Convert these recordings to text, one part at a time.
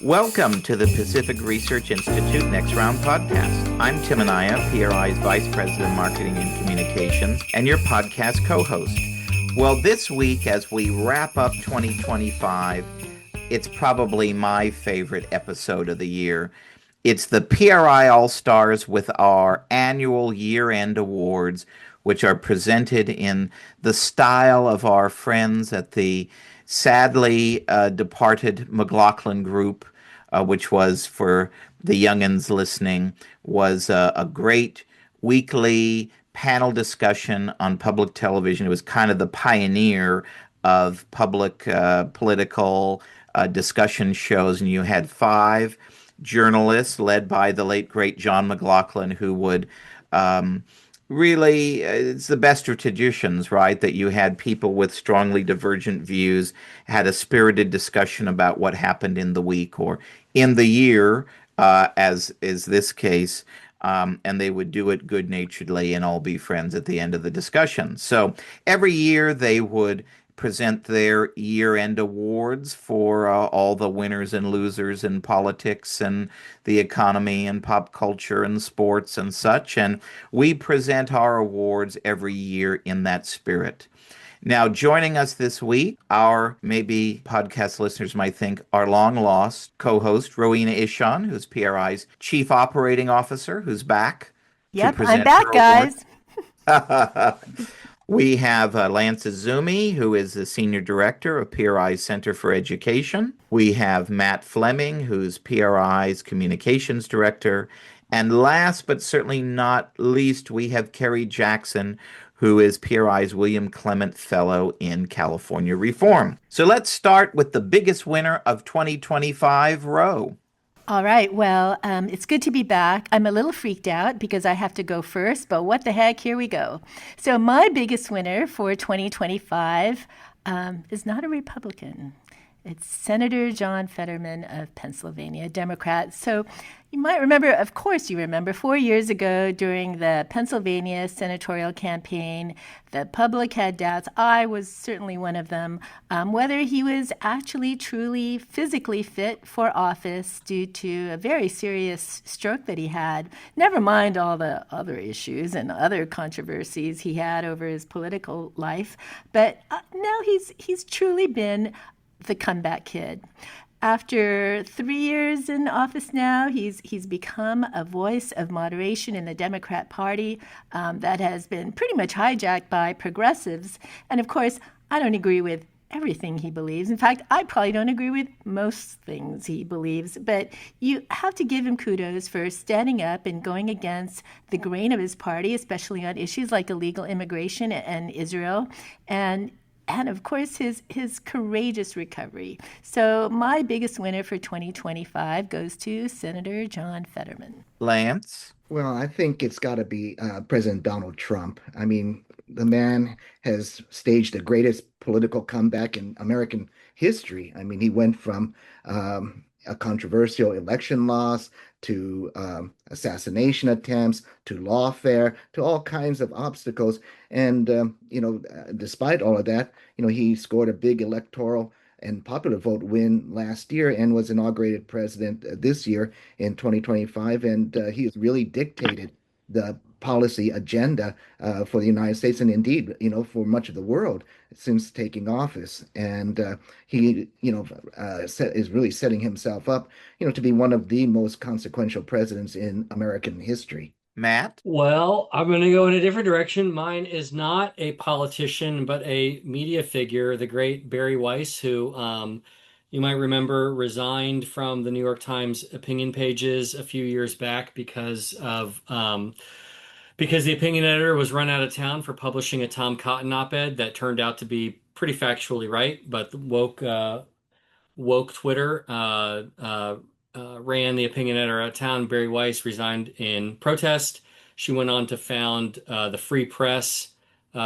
Welcome to the Pacific Research Institute Next Round podcast. I'm Tim Anaya, PRI's Vice President of Marketing and Communications, and your podcast co-host. Well, this week, as we wrap up 2025, it's probably my favorite episode of the year. It's the PRI All-Stars with our annual year-end awards, which are presented in the style of our friends at the sadly departed McLaughlin Group, which was, for the youngins listening, was a great weekly panel discussion on public television. It was kind of the pioneer of public political discussion shows, and you had five journalists led by the late great John McLaughlin, who would really, it's the best of traditions, right? That you had people with strongly divergent views, had a spirited discussion about what happened in the week or in the year, as is this case. And they would do it good-naturedly and all be friends at the end of the discussion. So every year they would present their year-end awards for all the winners and losers in politics and the economy and pop culture and sports and such. And we present our awards every year in that spirit. Now, joining us this week, our maybe podcast listeners might think our long lost co host, Rowena Itchon, who's PRI's Chief Operating Officer, who's back to Yep, I'm present back, her award. guys. We have Lance Izumi, who is the Senior Director of PRI's Center for Education. We have Matt Fleming, who's PRI's Communications Director. And last but certainly not least, we have Kerry Jackson, who is PRI's William Clement Fellow in California Reform. So let's start with the biggest winner of 2025, Roe. All right, well, it's good to be back. I'm a little freaked out because I have to go first, but what the heck, here we go. So my biggest winner for 2025 is not a Republican. It's Senator John Fetterman of Pennsylvania, Democrat. So you might remember, of course you remember, 4 years ago during the Pennsylvania senatorial campaign, the public had doubts. I was certainly one of them, whether he was actually truly physically fit for office due to a very serious stroke that he had. Never mind all the other issues and other controversies he had over his political life. But now he's truly been the comeback kid. After 3 years in office now, he's become a voice of moderation in the Democrat Party that has been pretty much hijacked by progressives. And of course, I don't agree with everything he believes. In fact, I probably don't agree with most things he believes, but you have to give him kudos for standing up and going against the grain of his party, especially on issues like illegal immigration and Israel. And of course, his courageous recovery. So my biggest winner for 2025 goes to Senator John Fetterman. Lance? Well, I think it's got to be President Donald Trump. I mean, the man has staged the greatest political comeback in American history. I mean, he went from a controversial election loss to assassination attempts to lawfare to all kinds of obstacles. And, despite all of that, he scored a big electoral and popular vote win last year and was inaugurated president this year in 2025. And he has really dictated the policy agenda for the United States and indeed, for much of the world since taking office. And he, is really setting himself up, to be one of the most consequential presidents in American history. Matt? Well, I'm going to go in a different direction. Mine is not a politician, but a media figure, the great Barry Weiss, who you might remember resigned from the New York Times opinion pages a few years back because the opinion editor was run out of town for publishing a Tom Cotton op-ed that turned out to be pretty factually right, but woke Twitter ran the opinion editor out of town. Barry Weiss resigned in protest. She went on to found the Free Press,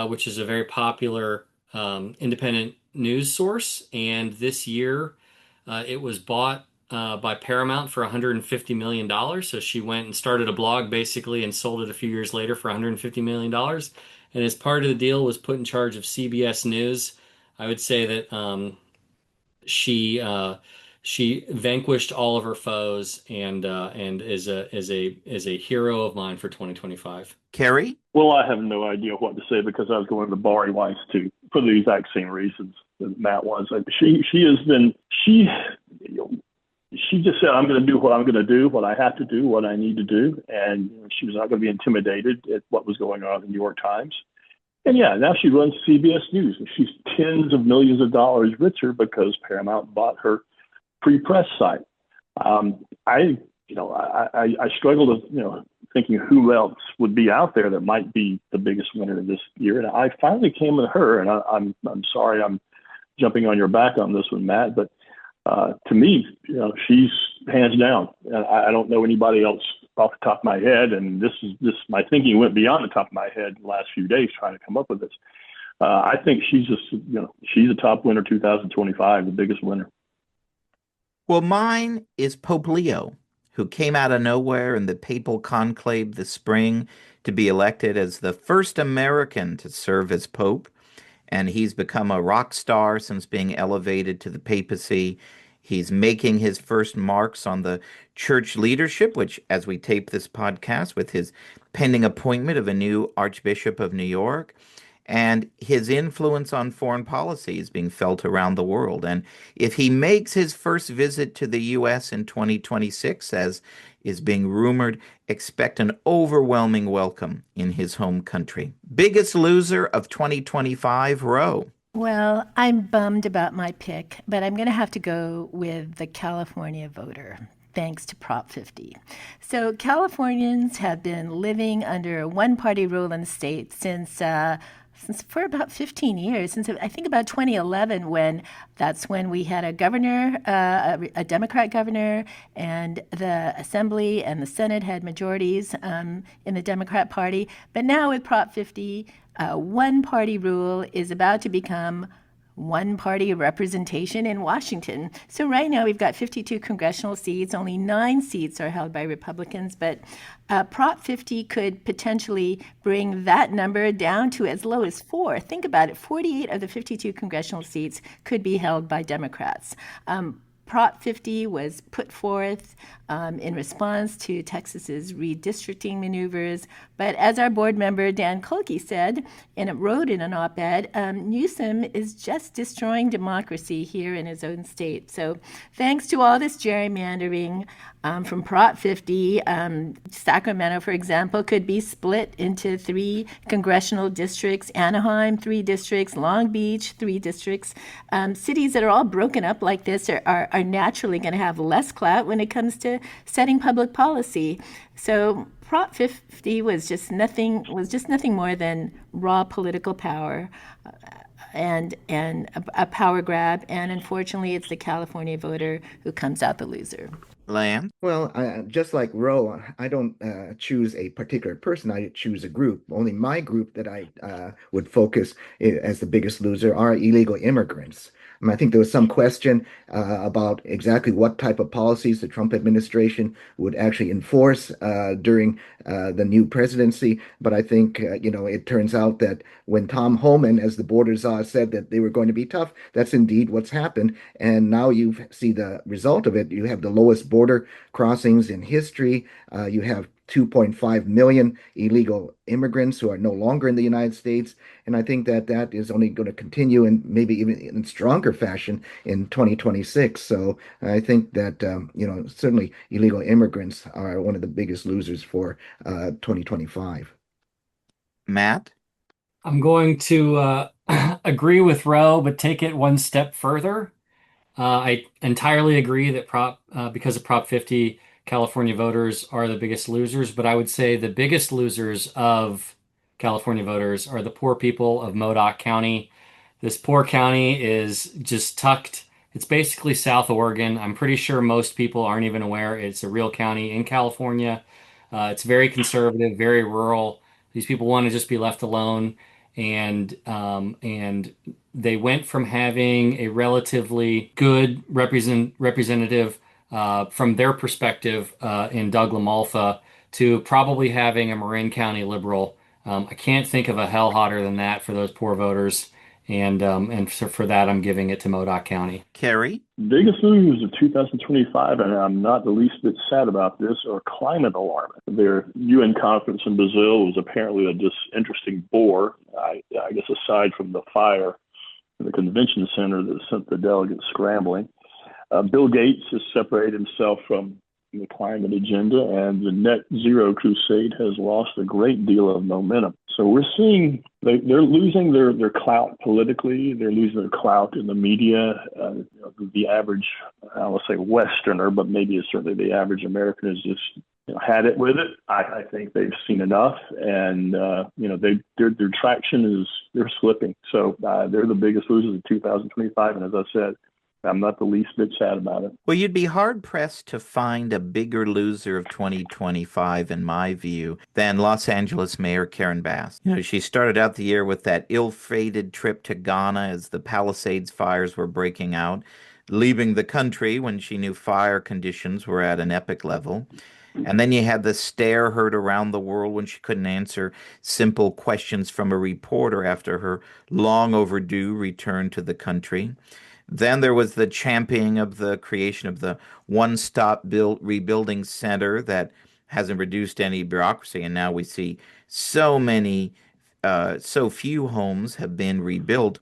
which is a very popular independent news source. And this year, it was bought by Paramount for $150 million. So she went and started a blog basically and sold it a few years later for $150 million. And as part of the deal was put in charge of CBS News. I would say that she She vanquished all of her foes and is a hero of mine for 2025. Kerry? Well, I have no idea what to say because I was going to Bari Weiss too for the exact same reasons that Matt was. She has been you know, she just said, I'm going to do what I'm going to do, what I have to do, what I need to do. And she was not going to be intimidated at what was going on in the New York Times. And yeah, now she runs CBS News and she's tens of millions of dollars richer because Paramount bought her free press site. I struggle to, thinking who else would be out there that might be the biggest winner this year. And I finally came with her, and I'm sorry I'm jumping on your back on this one, Matt, but to me, she's hands down. I don't know anybody else off the top of my head, and this my thinking went beyond the top of my head in the last few days trying to come up with this. I think she's just, she's a top winner 2025, the biggest winner. Well, mine is Pope Leo, who came out of nowhere in the papal conclave this spring to be elected as the first American to serve as Pope. And he's become a rock star since being elevated to the papacy. He's making his first marks on the church leadership, which, as we tape this podcast, with his pending appointment of a new Archbishop of New York, and his influence on foreign policy is being felt around the world. And if he makes his first visit to the U.S. in 2026, as is being rumored, expect an overwhelming welcome in his home country. Biggest loser of 2025, Roe. Well, I'm bummed about my pick, but I'm going to have to go with the California voter, thanks to Prop 50. So Californians have been living under a one-party rule in the state since for about 15 years, since I think about 2011, that's when we had a governor, a Democrat governor, and the Assembly and the Senate had majorities in the Democrat Party. But now with Prop 50, one-party rule is about to become one-party representation in Washington. So right now we've got 52 congressional seats. Only 9 seats are held by Republicans, but Prop 50 could potentially bring that number down to as low as 4. Think about it. 48 of the 52 congressional seats could be held by Democrats. Prop 50 was put forth in response to Texas's redistricting maneuvers. But as our board member Dan Kolke said, and wrote in an op-ed, Newsom is just destroying democracy here in his own state. So thanks to all this gerrymandering from Prop 50, Sacramento, for example, could be split into 3 congressional districts, Anaheim, 3 districts, Long Beach, 3 districts. Cities that are all broken up like this are naturally going to have less clout when it comes to setting public policy. So Prop 50 was just nothing more than raw political power and a power grab. And unfortunately, it's the California voter who comes out the loser. Land? Well, just like Roe, I don't choose a particular person. I choose a group. Only my group that I would focus as the biggest loser are illegal immigrants. I think there was some question about exactly what type of policies the Trump administration would actually enforce during the new presidency. But I think, it turns out that when Tom Homan, as the border czar, said that they were going to be tough, that's indeed what's happened. And now you see the result of it. You have the lowest border crossings in history. You have 2.5 million illegal immigrants who are no longer in the United States. And I think that that is only going to continue and maybe even in stronger fashion in 2026. So I think that, certainly illegal immigrants are one of the biggest losers for 2025. Matt? I'm going to agree with Roe, but take it one step further. I entirely agree that because of Prop 50, California voters are the biggest losers, but I would say the biggest losers of California voters are the poor people of Modoc County. This poor county is just tucked. It's basically South Oregon. I'm pretty sure most people aren't even aware it's a real county in California. It's very conservative, very rural. These people want to just be left alone, and they went from having a relatively good representative from their perspective in Doug LaMalfa to probably having a Marin County liberal. I can't think of a hell hotter than that for those poor voters. And so for that, I'm giving it to Modoc County. Kerry? Biggest news of 2025, and I'm not the least bit sad about this, are climate alarming. Their UN conference in Brazil was apparently a just interesting bore. I guess aside from the fire in the convention center that sent the delegates scrambling. Bill Gates has separated himself from the climate agenda, and the net zero crusade has lost a great deal of momentum. So we're seeing they're losing their clout politically. They're losing their clout in the media. The average, I will say Westerner, but maybe it's certainly the average American has just had it with it. I think they've seen enough, and their traction they're slipping. So they're the biggest losers of 2025, and as I said, I'm not the least bit sad about it. Well, you'd be hard-pressed to find a bigger loser of 2025, in my view, than Los Angeles Mayor Karen Bass. She started out the year with that ill-fated trip to Ghana as the Palisades fires were breaking out, leaving the country when she knew fire conditions were at an epic level. And then you had the stare heard around the world when she couldn't answer simple questions from a reporter after her long overdue return to the country. Then there was the championing of the creation of the one-stop rebuilding center that hasn't reduced any bureaucracy, and now we see so few homes have been rebuilt.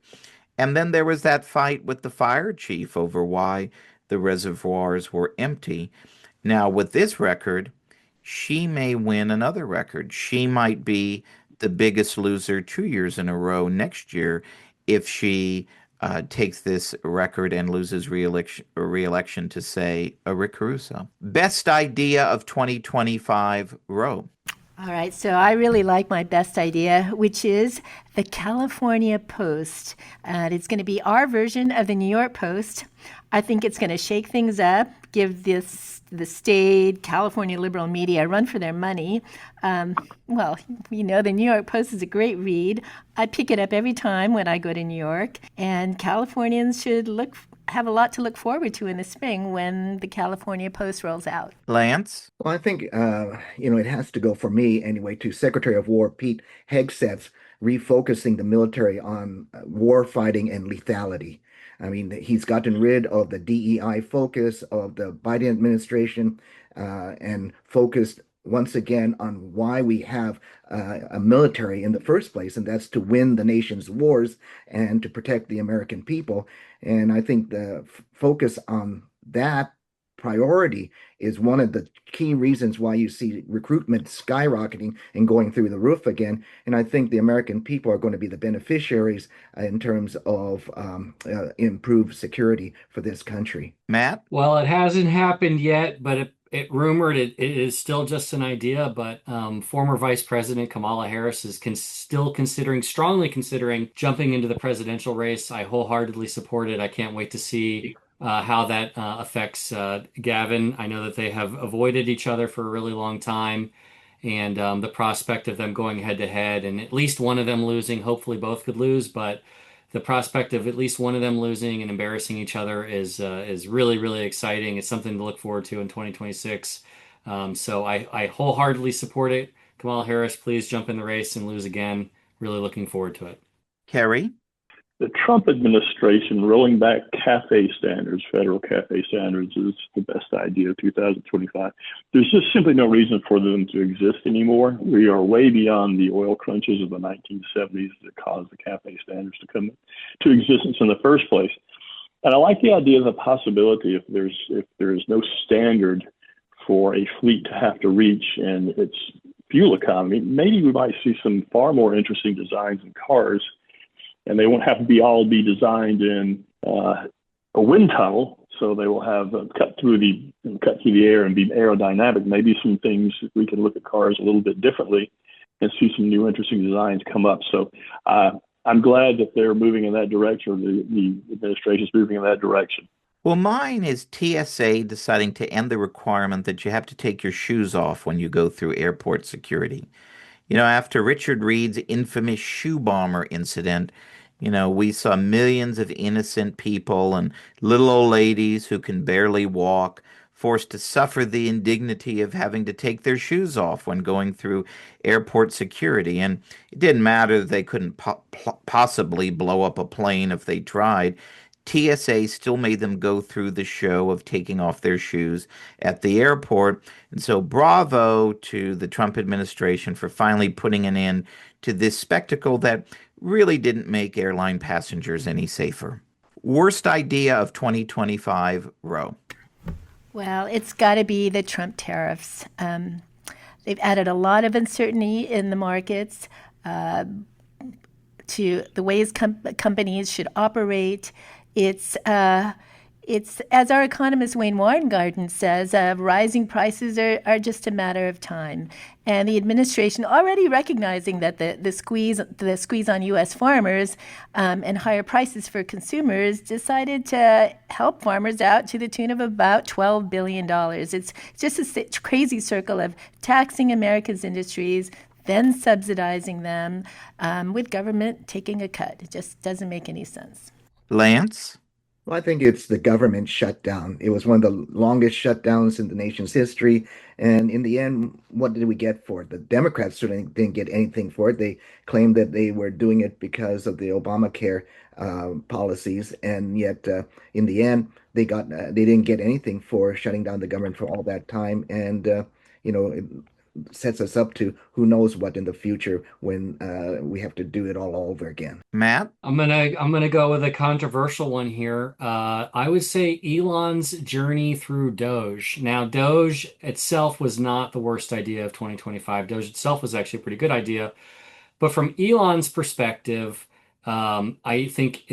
And then there was that fight with the fire chief over why the reservoirs were empty. Now, with this record, she may win another record. She might be the biggest loser 2 years in a row next year if she takes this record and loses re-election to, say, a Rick Caruso. Best idea of 2025, Roe. All right, so I really like my best idea, which is the California Post. And it's going to be our version of the New York Post. I think it's going to shake things up, give the staid California liberal media a run for their money. The New York Post is a great read. I pick it up every time when I go to New York. And Californians should have a lot to look forward to in the spring when the California Post rolls out. Lance? Well, I think, it has to go for me anyway to Secretary of War Pete Hegseth's refocusing the military on war fighting and lethality. I mean, he's gotten rid of the DEI focus of the Biden administration and focused once again on why we have a military in the first place, and that's to win the nation's wars and to protect the American people. And I think the focus on that priority is one of the key reasons why you see recruitment skyrocketing and going through the roof again. And I think the American people are going to be the beneficiaries in terms of improved security for this country. Matt? Well, it hasn't happened yet, but it rumored it is still just an idea. But former Vice President Kamala Harris is strongly considering jumping into the presidential race. I wholeheartedly support it. I can't wait to see how that affects Gavin. I know that they have avoided each other for a really long time, and the prospect of them going head to head and at least one of them losing, hopefully both could lose, but the prospect of at least one of them losing and embarrassing each other is really, really exciting. It's something to look forward to in 2026. So I wholeheartedly support it. Kamala Harris, please jump in the race and lose again. Really looking forward to it. Kerry? The Trump administration rolling back cafe standards, federal cafe standards, is the best idea of 2025. There's just simply no reason for them to exist anymore. We are way beyond the oil crunches of the 1970s that caused the cafe standards to come to existence in the first place. And I like the idea of the possibility if there is no standard for a fleet to have to reach and its fuel economy, maybe we might see some far more interesting designs in cars. And they won't have to be designed in a wind tunnel, so they will have cut through the air and be aerodynamic. Maybe some things we can look at cars a little bit differently and see some new interesting designs come up. So I'm glad that they're moving in that direction, or the administration is moving in that direction. Well, mine is TSA deciding to end the requirement that you have to take your shoes off when you go through airport security. After Richard Reed's infamous shoe bomber incident, we saw millions of innocent people and little old ladies who can barely walk forced to suffer the indignity of having to take their shoes off when going through airport security. And it didn't matter that they couldn't possibly blow up a plane if they tried. TSA still made them go through the show of taking off their shoes at the airport. And so, bravo to the Trump administration for finally putting an end to this spectacle that really didn't make airline passengers any safer. Worst idea of 2025, Roe? Well, it's got to be the Trump tariffs. They've added a lot of uncertainty in the markets to the ways companies should operate. It's as our economist Wayne Weingarten says, rising prices are just a matter of time. And the administration already recognizing that the squeeze on U.S. farmers and higher prices for consumers decided to help farmers out to the tune of about $12 billion. It's just a crazy circle of taxing America's industries, then subsidizing them with government taking a cut. It just doesn't make any sense. Lance? Well, I think it's the government shutdown. It was one of the longest shutdowns in the nation's history. And in the end, what did we get for it? The Democrats certainly didn't get anything for it. They claimed that they were doing it because of the Obamacare policies. And yet, in the end, they didn't get anything for shutting down the government for all that time. And, it sets us up to who knows what in the future when we have to do it all over again. Matt? I'm gonna go with a controversial one here. I would say Elon's journey through Doge. Now, Doge itself was not the worst idea of 2025. Doge itself was actually a pretty good idea. But from Elon's perspective, I think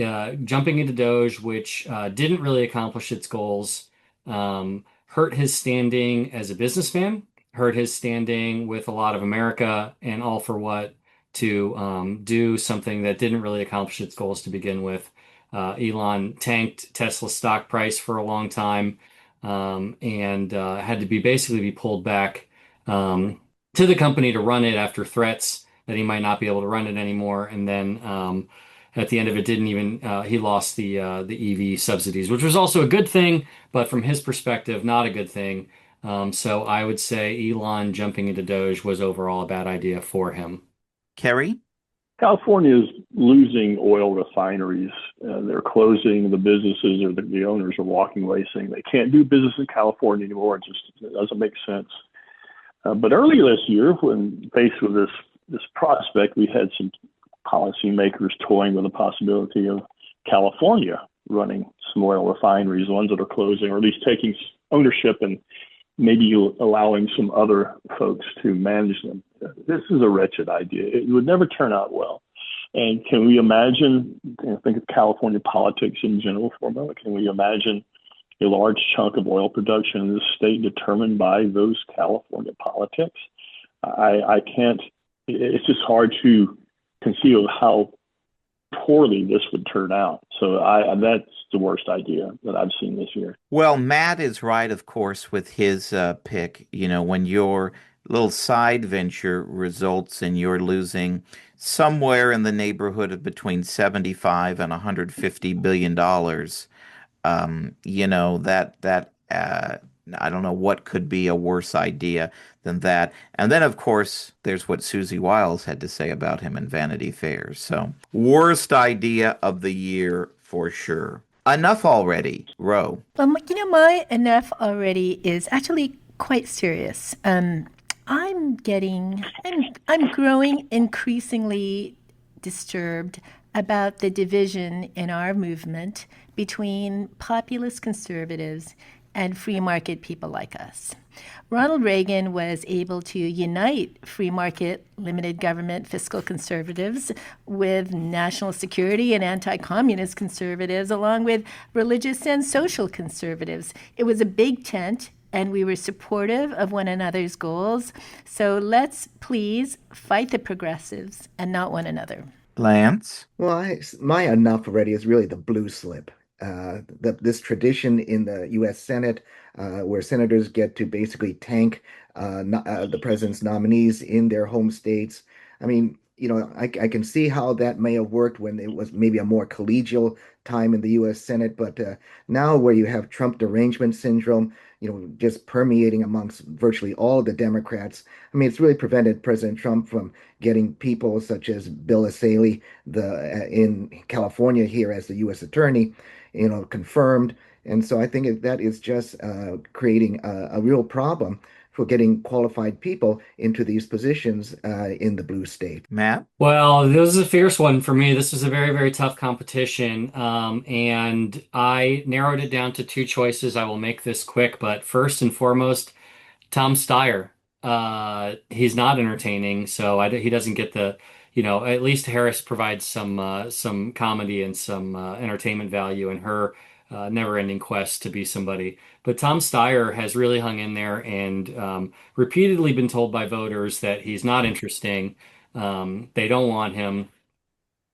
jumping into Doge, which didn't really accomplish its goals, hurt his standing as a businessman, hurt his standing with a lot of America, and all for what? To do something that didn't really accomplish its goals to begin with. Elon tanked Tesla's stock price for a long time and had to basically be pulled back to the company to run it after threats that he might not be able to run it anymore. And then at the end of it, he lost the EV subsidies, which was also a good thing, but from his perspective, not a good thing. So I would say Elon jumping into Doge was overall a bad idea for him. Kerry? California is losing oil refineries. They're closing the businesses, or the owners are walking away saying they can't do business in California anymore. It doesn't make sense. But earlier this year, when faced with this prospect, we had some policymakers toying with the possibility of California running some oil refineries, ones that are closing, or at least taking ownership and maybe allowing some other folks to manage them. This is a wretched idea. It would never turn out well. And can we imagine, think of California politics in general for a moment, can we imagine a large chunk of oil production in this state determined by those California politics? I can't, it's just hard to conceive of how poorly this would turn out. So that's the worst idea that I've seen this year. Well, Matt is right, of course, with his pick. When your little side venture results in your losing somewhere in the neighborhood of between 75 and $150 billion, that I don't know what could be a worse idea than that. And then, of course, there's what Susie Wiles had to say about him in Vanity Fair. So, worst idea of the year for sure. Enough already, Ro. Well, my enough already is actually quite serious. I'm growing increasingly disturbed about the division in our movement between populist conservatives and free market people like us. Ronald Reagan was able to unite free market, limited government fiscal conservatives with national security and anti-communist conservatives, along with religious and social conservatives. It was a big tent, and we were supportive of one another's goals. So let's please fight the progressives and not one another. Lance? Well, my enough already is really the blue slip. This tradition in the U.S. Senate, where senators get to basically tank the president's nominees in their home states. I mean, I can see how that may have worked when it was maybe a more collegial time in the U.S. Senate, but now where you have Trump derangement syndrome, just permeating amongst virtually all the Democrats. I mean, it's really prevented President Trump from getting people such as Bill Essayli, in California here as the U.S. attorney, confirmed. And so I think that is just creating a real problem for getting qualified people into these positions in the blue state. Matt? Well, this is a fierce one for me. This was a very, very tough competition. And I narrowed it down to two choices. I will make this quick, but first and foremost, Tom Steyer. He's not entertaining, so he doesn't get at least Harris provides some comedy and some entertainment value in her never-ending quest to be somebody. But Tom Steyer has really hung in there and repeatedly been told by voters that he's not interesting. They don't want him.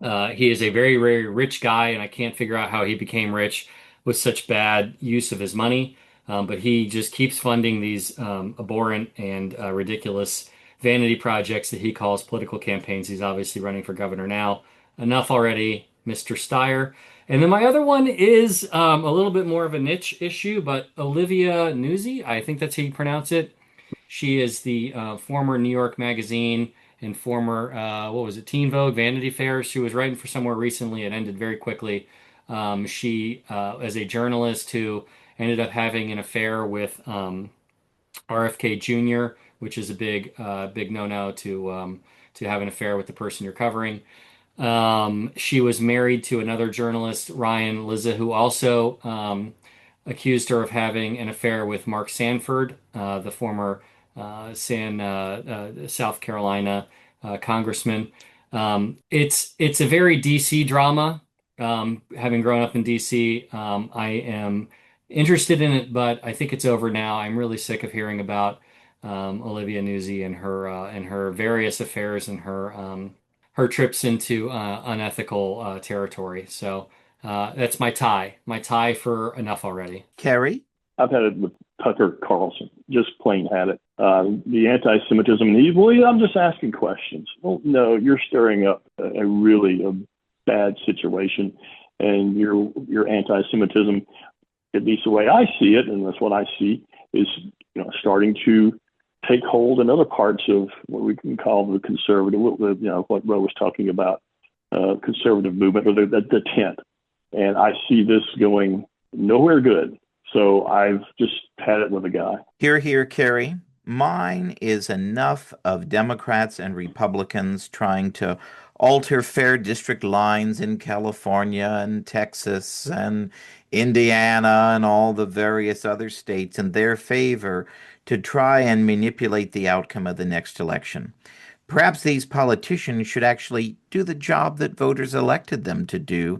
He is a very, very rich guy, and I can't figure out how he became rich with such bad use of his money. But he just keeps funding these abhorrent and ridiculous vanity projects that he calls political campaigns. He's obviously running for governor now. Enough already, Mr. Steyer. And then my other one is a little bit more of a niche issue, but Olivia Nuzzi, I think that's how you pronounce it. She is the former New York Magazine and former, what was it, Teen Vogue, Vanity Fair. She was writing for somewhere recently. It ended very quickly. She, as a journalist who ended up having an affair with RFK Jr., which is a big no-no to have an affair with the person you're covering. She was married to another journalist, Ryan Lizza, who also accused her of having an affair with Mark Sanford, the former South Carolina congressman. It's a very DC drama. Having grown up in DC, I am interested in it, but I think it's over now. I'm really sick of hearing about Olivia Nuzzi and her various affairs and her trips into unethical territory. So that's my tie for enough already. Kerry? I've had it with Tucker Carlson, just plain had it. The anti-Semitism, and well, I'm just asking questions. Well, no, you're stirring up a really bad situation, and your anti-Semitism, at least the way I see it, and that's what I see, is starting to take hold in other parts of what we can call the conservative, what Ro was talking about, conservative movement, or the tent. And I see this going nowhere good. So I've just had it with a guy. Hear, hear, Kerry. Mine is enough of Democrats and Republicans trying to alter fair district lines in California and Texas and Indiana and all the various other states in their favor to try and manipulate the outcome of the next election. Perhaps these politicians should actually do the job that voters elected them to do,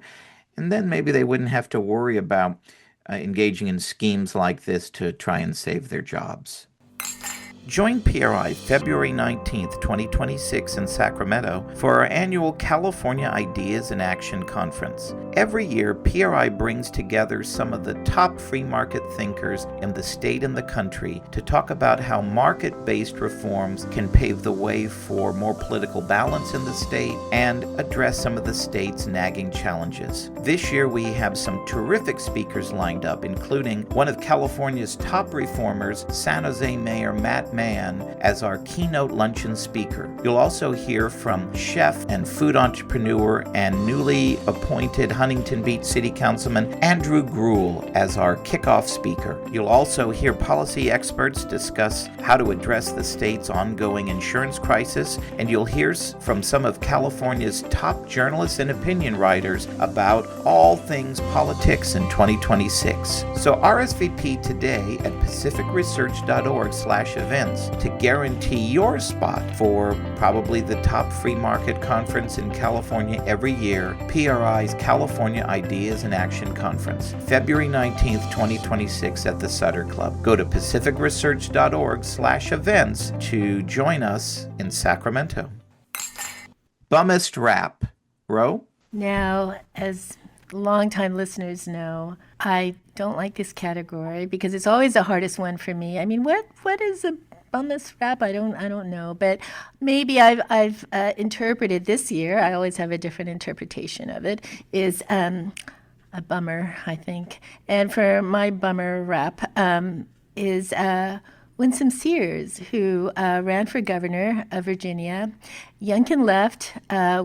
and then maybe they wouldn't have to worry about engaging in schemes like this to try and save their jobs. Join PRI February 19th, 2026 in Sacramento for our annual California Ideas in Action Conference. Every year, PRI brings together some of the top free market thinkers in the state and the country to talk about how market-based reforms can pave the way for more political balance in the state and address some of the state's nagging challenges. This year, we have some terrific speakers lined up, including one of California's top reformers, San Jose Mayor Matt Mann, as our keynote luncheon speaker. You'll also hear from chef and food entrepreneur and newly appointed Huntington Beach City Councilman Andrew Gruel as our kickoff speaker. You'll also hear policy experts discuss how to address the state's ongoing insurance crisis, and you'll hear from some of California's top journalists and opinion writers about all things politics in 2026. So RSVP today at pacificresearch.org/events to guarantee your spot for probably the top free market conference in California every year, PRI's California Ideas in Action Conference, February 19th, 2026 at the Sutter Club. Go to pacificresearch.org/events to join us in Sacramento. Bummest rap. Ro? Now, as longtime listeners know, I don't like this category because it's always the hardest one for me. I mean, what is a bummus rap? I don't know, but maybe I've interpreted this year. I always have a different interpretation of it. Is a bummer, I think. And for my bummer rap is Winsome Sears, who ran for governor of Virginia. Youngkin left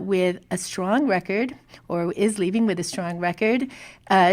with a strong record, or is leaving with a strong record.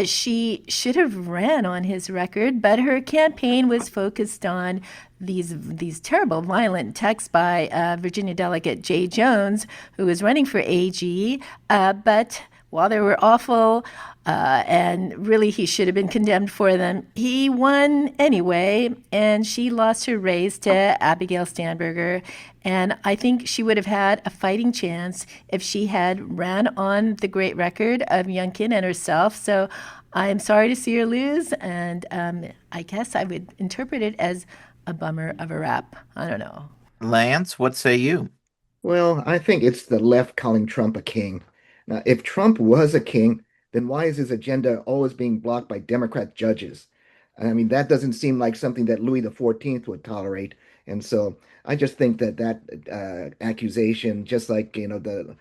She should have ran on his record, but her campaign was focused on these terrible, violent texts by Virginia delegate Jay Jones, who was running for AG. But while they were awful, and really he should have been condemned for them, he won anyway, and she lost her race to Abigail Stanberger. And I think she would have had a fighting chance if she had ran on the great record of Youngkin and herself. So I'm sorry to see her lose, and I guess I would interpret it as a bummer of a rap. I don't know. Lance, what say you? Well, I think it's the left calling Trump a king. Now, if Trump was a king, then why is his agenda always being blocked by Democrat judges? I mean, that doesn't seem like something that Louis XIV would tolerate. And so I just think that accusation, just like, the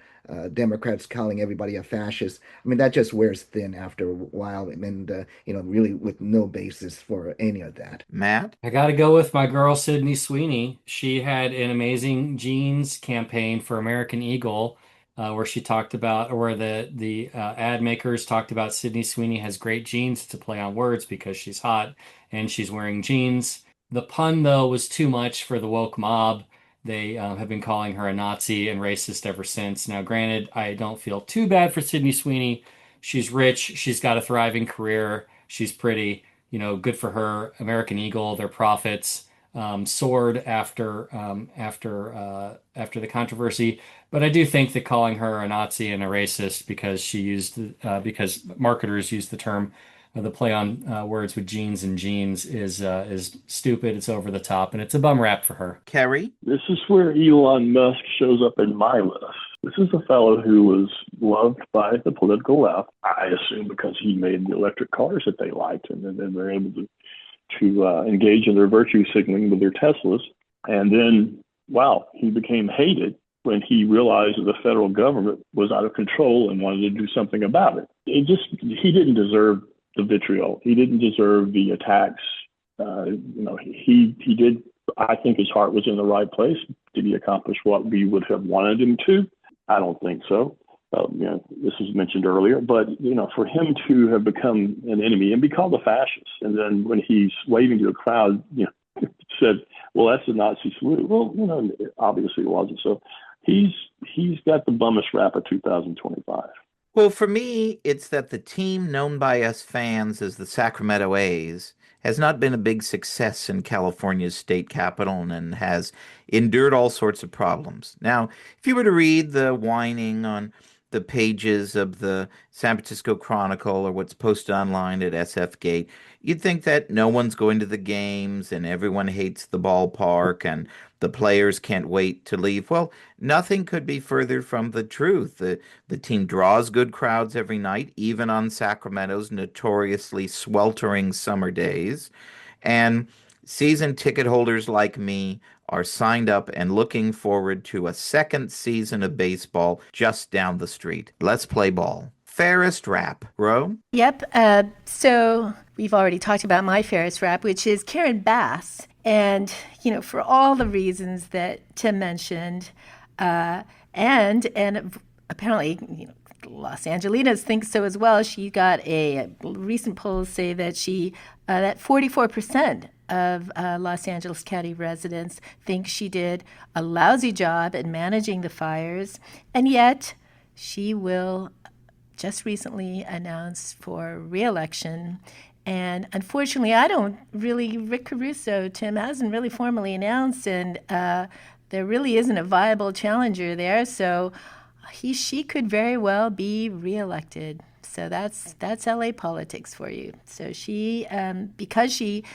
Democrats calling everybody a fascist, I mean, that just wears thin after a while and, really with no basis for any of that. Matt? I got to go with my girl, Sydney Sweeney. She had an amazing jeans campaign for American Eagle, where she talked about, or where the ad makers talked about Sydney Sweeney has great jeans, to play on words because she's hot and she's wearing jeans. The pun, though, was too much for the woke mob. They have been calling her a Nazi and racist ever since. Now, granted, I don't feel too bad for Sydney Sweeney. She's rich. She's got a thriving career. She's pretty. Good for her. American Eagle, their profits soared after the controversy. But I do think that calling her a Nazi and a racist because marketers use the term, the play on words with jeans and jeans, is stupid. It's over the top, and it's a bum rap for her. Kerry? This is where Elon Musk shows up in my list. This is a fellow who was loved by the political left, I assume because he made the electric cars that they liked, and then they're able to engage in their virtue signaling with their Teslas. And then, wow, he became hated when he realized that the federal government was out of control and wanted to do something about it. He didn't deserve the vitriol. He didn't deserve the attacks. He did, I think his heart was in the right place. Did he accomplish what we would have wanted him to? I don't think so. This was mentioned earlier, but, for him to have become an enemy and be called a fascist, and then when he's waving to a crowd, said, well, that's a Nazi salute. Well, obviously it wasn't. So he's got the bummish rap of 2025. Well, for me, it's that the team known by us fans as the Sacramento A's has not been a big success in California's state capital and has endured all sorts of problems. Now, if you were to read the whining on the pages of the San Francisco Chronicle or what's posted online at SF Gate, you'd think that no one's going to the games and everyone hates the ballpark and the players can't wait to leave. Well, nothing could be further from the truth. The team draws good crowds every night, even on Sacramento's notoriously sweltering summer days. And season ticket holders like me are signed up and looking forward to a second season of baseball just down the street. Let's play ball. Fairest rap, Ro? Yep. So we've already talked about my fairest rap, which is Karen Bass. And, for all the reasons that Tim mentioned, and apparently, Los Angelinos think so as well. She got recent polls say that that 44% of Los Angeles County residents think she did a lousy job at managing the fires, and yet she will just recently announced for re-election. And unfortunately, Rick Caruso, Tim, hasn't really formally announced, and there really isn't a viable challenger there. So she could very well be reelected. So that's LA politics for you. So she, because she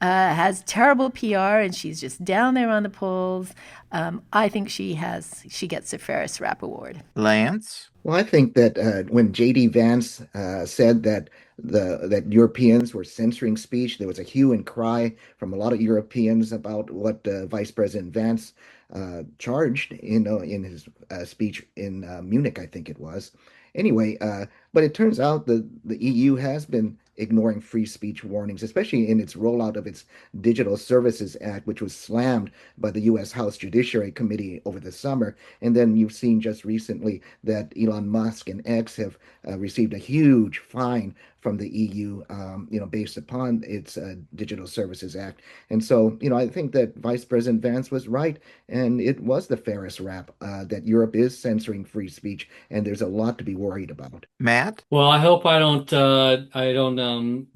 has terrible PR, and she's just down there on the polls. I think she gets the Ferris Rap Award. Lance? Well, I think that when J.D. Vance said that that Europeans were censoring speech, there was a hue and cry from a lot of Europeans about what Vice President Vance charged in his speech in Munich, I think it was. Anyway, but it turns out the EU has been ignoring free speech warnings, especially in its rollout of its Digital Services Act, which was slammed by the U.S. House Judiciary Committee over the summer. And then you've seen just recently that Elon Musk and X have received a huge fine from the EU, based upon its Digital Services Act. And so, I think that Vice President Vance was right, and it was the Ferris rap that Europe is censoring free speech, and there's a lot to be worried about. Matt? Well, I hope I don't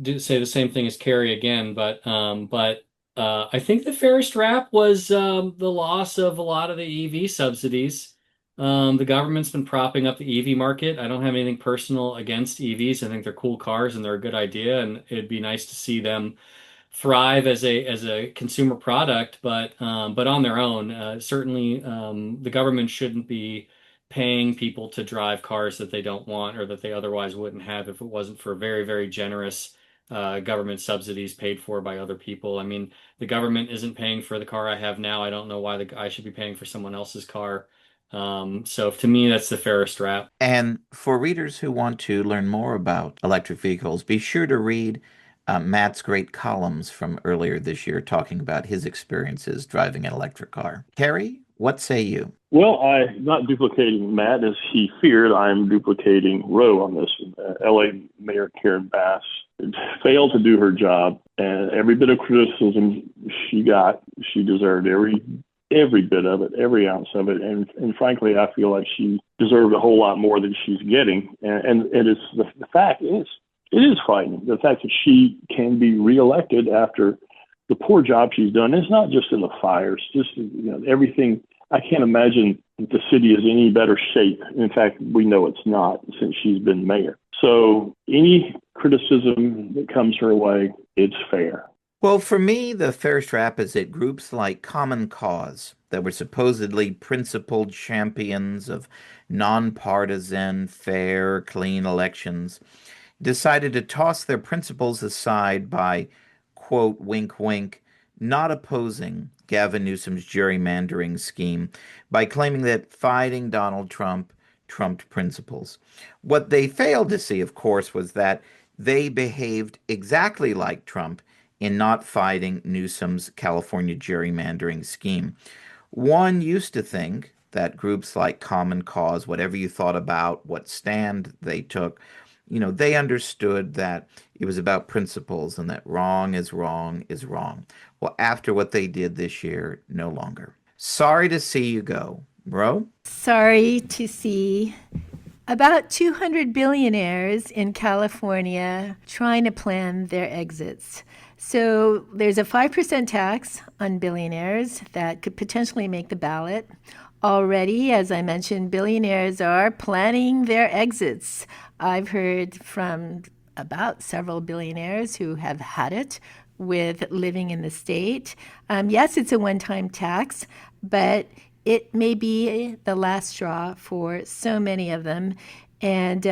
do say the same thing as Kerry again, but I think the fairest rap was the loss of a lot of the EV subsidies. The government's been propping up the EV market. I don't have anything personal against EVs. I think they're cool cars and they're a good idea, and it'd be nice to see them thrive as a consumer product, but on their own. Certainly, the government shouldn't be paying people to drive cars that they don't want or that they otherwise wouldn't have if it wasn't for very, very generous government subsidies paid for by other people. I mean, the government isn't paying for the car I have now. I don't know why I should be paying for someone else's car. So to me, that's the fairest rap. And for readers who want to learn more about electric vehicles, be sure to read Matt's great columns from earlier this year talking about his experiences driving an electric car. Kerry, what say you? Well, I'm not duplicating Matt as he feared. I'm duplicating Roe on this one. LA Mayor Karen Bass failed to do her job, and every bit of criticism she got, she deserved every bit of it, every ounce of it. And frankly, I feel like she deserved a whole lot more than she's getting. And it's the fact is, it is frightening. The fact that she can be reelected after the poor job she's done. It's not just in the fires, just everything. I can't imagine that the city is in any better shape. In fact, we know it's not since she's been mayor. So any criticism that comes her way, it's fair. Well, for me, the fairest rap is that groups like Common Cause, that were supposedly principled champions of nonpartisan, fair, clean elections, decided to toss their principles aside by, quote, wink, wink, not opposing Gavin Newsom's gerrymandering scheme by claiming that fighting Donald Trump trumped principles. What they failed to see, of course, was that they behaved exactly like Trump in not fighting Newsom's California gerrymandering scheme. One used to think that groups like Common Cause, whatever you thought about what stand they took, they understood that it was about principles and that wrong is wrong is wrong. Well, after what they did this year, no longer. Sorry to see you go. Ro? Sorry to see about 200 billionaires in California trying to plan their exits. So there's a 5% tax on billionaires that could potentially make the ballot. Already, as I mentioned, billionaires are planning their exits. I've heard from about several billionaires who have had it with living in the state. Yes, it's a one-time tax, but it may be the last straw for so many of them. And,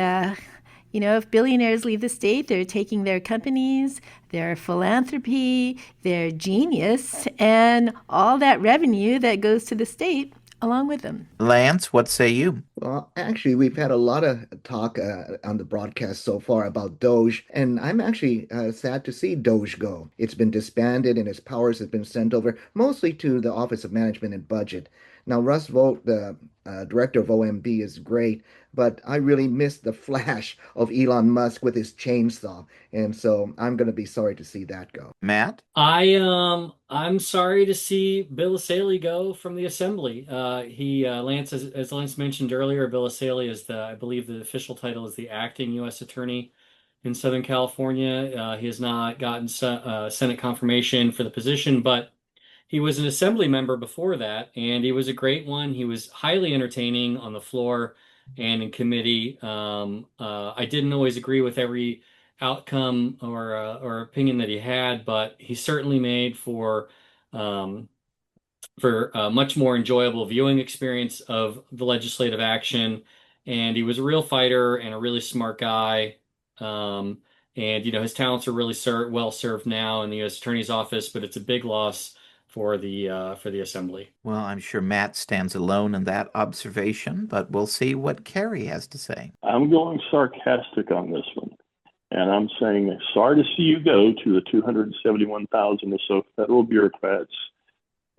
if billionaires leave the state, they're taking their companies, their philanthropy, their genius, and all that revenue that goes to the state along with them. Lance, what say you? Well, actually, we've had a lot of talk on the broadcast so far about Doge, and I'm actually sad to see Doge go. It's been disbanded and its powers have been sent over mostly to the Office of Management and Budget. Now, Russ Vought, the director of OMB, is great, but I really miss the flash of Elon Musk with his chainsaw, and so I'm going to be sorry to see that go. Matt? I'm sorry to see Bill Essayli go from the assembly. Lance, as Lance mentioned earlier, Bill Essayli is I believe the official title is the acting U.S. attorney in Southern California. He has not gotten Senate confirmation for the position, but he was an assembly member before that, and he was a great one. He was highly entertaining on the floor and in committee. I didn't always agree with every outcome or opinion that he had, but he certainly made um, for a much more enjoyable viewing experience of the legislative action. And he was a real fighter and a really smart guy. Um, and his talents are really well served now in the U.S. Attorney's Office, but it's a big loss for the assembly. Well, I'm sure Matt stands alone in that observation, but we'll see what Kerry has to say. I'm going sarcastic on this one. And I'm saying, sorry to see you go to the 271,000 or so federal bureaucrats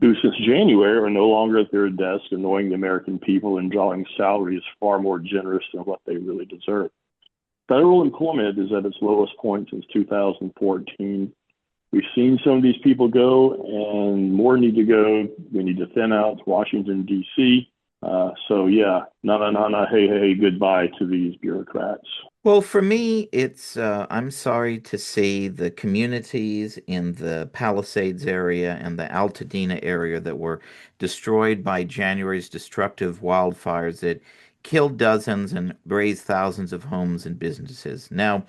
who, since January, are no longer at their desks annoying the American people and drawing salaries far more generous than what they really deserve. Federal employment is at its lowest point since 2014. We've seen some of these people go, and more need to go. We need to thin out Washington, D.C. So, yeah, no, hey, goodbye to these bureaucrats. Well, for me, I'm sorry to see the communities in the Palisades area and the Altadena area that were destroyed by January's destructive wildfires that killed dozens and razed thousands of homes and businesses. Now,